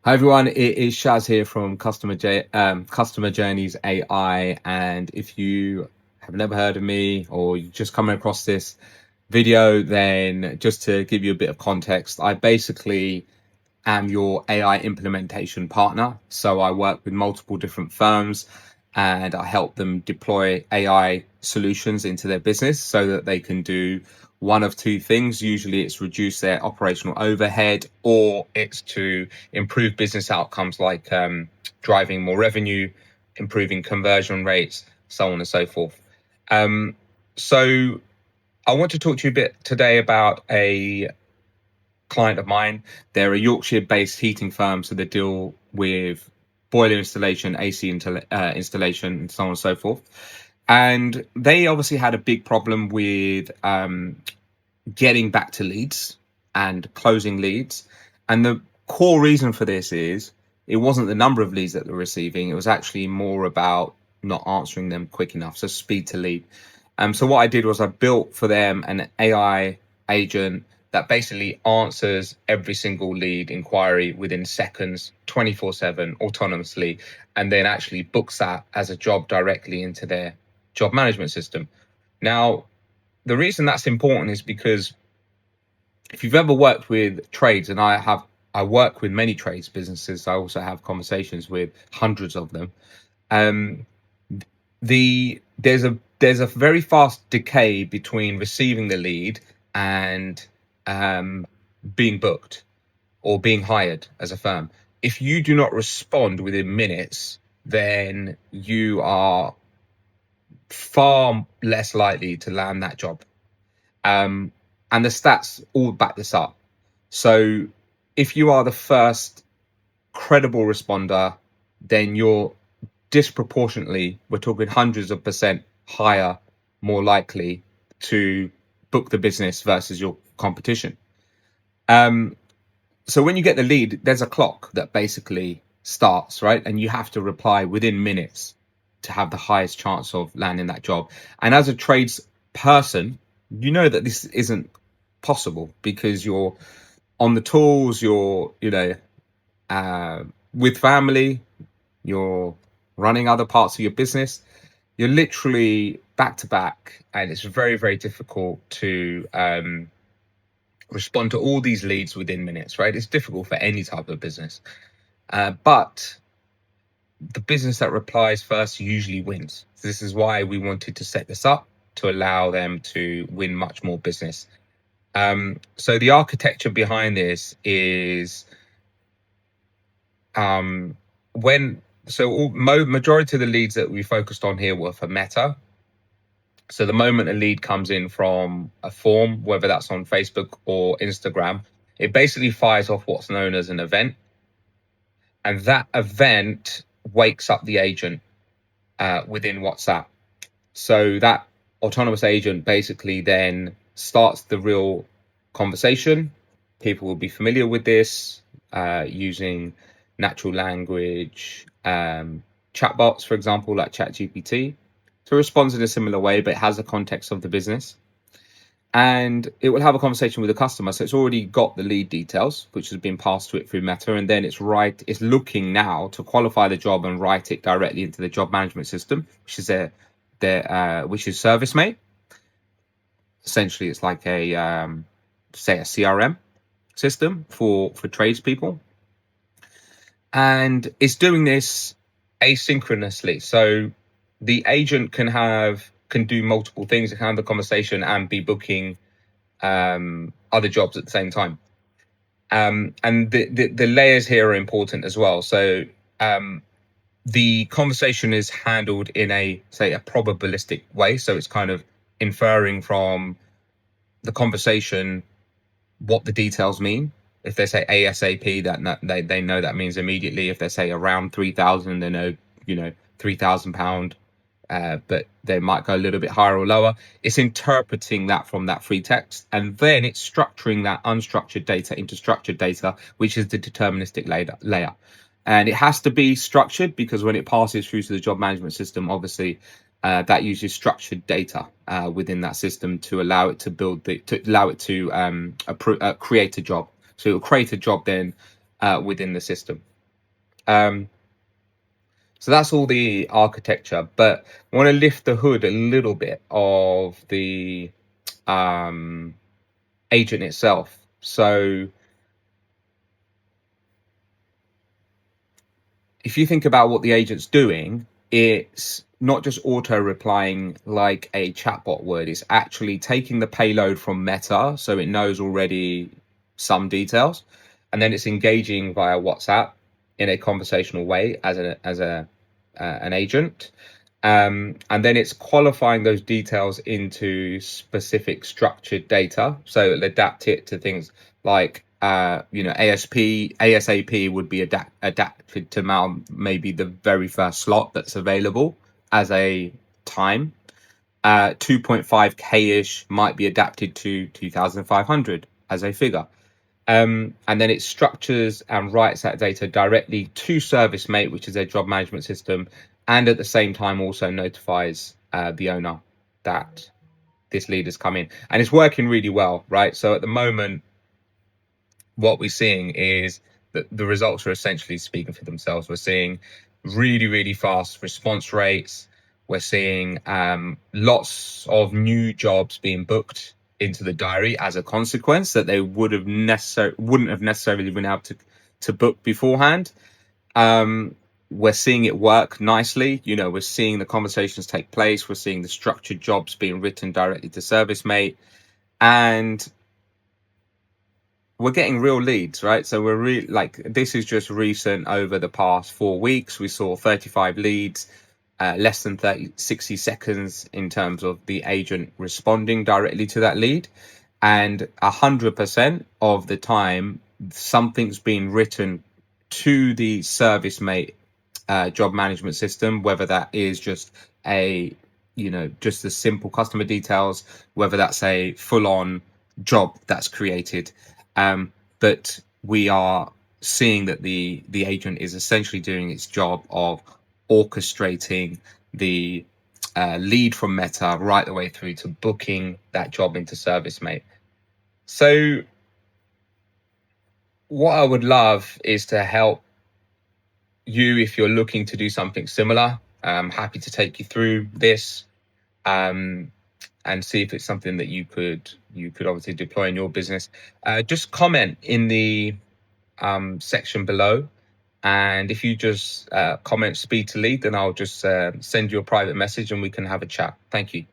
Hi everyone, it is Shaz here from Customer Journeys AI, and if you have never heard of me or you just coming across this video, then just to give you a bit of context, I basically am your AI implementation partner. So I work with multiple different firms and I help them deploy AI solutions into their business so that they can do one of two things. Usually it's reduce their operational overhead, or it's to improve business outcomes like driving more revenue, improving conversion rates, so on and so forth. So I want to talk to you a bit today about a client of mine. They're a Yorkshire-based heating firm, so they deal with boiler installation, AC installation, and so on and so forth. And they obviously had a big problem with getting back to leads and closing leads. And the core reason for this is it wasn't the number of leads that they're receiving. It was actually more about not answering them quick enough. So speed to lead. So what I did was I built for them an AI agent that basically answers every single lead inquiry within seconds, 24/7, autonomously, and then actually books that as a job directly into their job management system. Now, the reason that's important is because if you've ever worked with trades, and I work with many trades businesses, I also have conversations with hundreds of them. There's a very fast decay between receiving the lead and being booked or being hired as a firm. If you do not respond within minutes, then you are far less likely to land that job. And the stats all back this up. So if you are the first credible responder, then you're disproportionately, we're talking hundreds of percent higher, more likely to book the business versus your competition. So when you get the lead, there's a clock that basically starts, right? And you have to reply within minutes to have the highest chance of landing that job. And as a trades person, you know that this isn't possible because you're on the tools, you're, with family, you're running other parts of your business. You're literally back to back, and it's very, very difficult to respond to all these leads within minutes, right? It's difficult for any type of business. But the business that replies first usually wins. So this is why we wanted to set this up to allow them to win much more business. So the architecture behind this is majority of the leads that we focused on here were for Meta. So the moment a lead comes in from a form, whether that's on Facebook or Instagram, it basically fires off what's known as an event. And that event wakes up the agent within WhatsApp. So that autonomous agent basically then starts the real conversation. People will be familiar with this using natural language chatbots, for example, like ChatGPT. So it responds in a similar way, but it has the context of the business. And it will have a conversation with the customer. So it's already got the lead details, which has been passed to it through Meta. And then it's looking now to qualify the job and write it directly into the job management system, which is which is ServiceMate. Essentially, it's like a CRM system for tradespeople. And it's doing this asynchronously. So the agent can do multiple things. It can have the conversation and be booking other jobs at the same time. And the layers here are important as well. So the conversation is handled in a probabilistic way. So it's kind of inferring from the conversation what the details mean. If they say ASAP, they know that means immediately. If they say around 3,000, they know, £3,000, but they might go a little bit higher or lower. It's interpreting that from that free text, and then it's structuring that unstructured data into structured data, which is the deterministic layer. And it has to be structured because when it passes through to the job management system, obviously that uses structured data within that system to allow it to create a job. So it will create a job then within the system. So that's all the architecture, but I want to lift the hood a little bit of the agent itself. So if you think about what the agent's doing, it's not just auto replying like a chatbot would. It's actually taking the payload from Meta, so it knows already some details, and then it's engaging via WhatsApp in a conversational way as an agent. And then it's qualifying those details into specific structured data. So it'll adapt it to things like, ASAP would be adapted to maybe the very first slot that's available as a time. 2.5K-ish might be adapted to 2,500 as a figure. And then it structures and writes that data directly to ServiceMate, which is their job management system, and at the same time also notifies the owner that this lead has come in. And it's working really well, right? So at the moment, what we're seeing is that the results are essentially speaking for themselves. We're seeing really, really fast response rates. We're seeing lots of new jobs being booked into the diary as a consequence that they wouldn't have necessarily been able to book beforehand. We're seeing it work nicely. We're seeing the conversations take place. We're seeing the structured jobs being written directly to ServiceMate, and we're getting real leads, right? So we're really this is just recent. Over the past 4 weeks, we saw 35 leads, less than 60 seconds in terms of the agent responding directly to that lead. And 100% of the time, something's been written to the ServiceMate job management system, whether that is just just the simple customer details, whether that's a full-on job that's created. But we are seeing that the agent is essentially doing its job of orchestrating the lead from Meta right the way through to booking that job into ServiceMate. So what I would love is to help you if you're looking to do something similar. I'm happy to take you through this and see if it's something that you could obviously deploy in your business. Just comment in the section below, and if you just comment speed to lead, then I'll just send you a private message and we can have a chat. Thank you.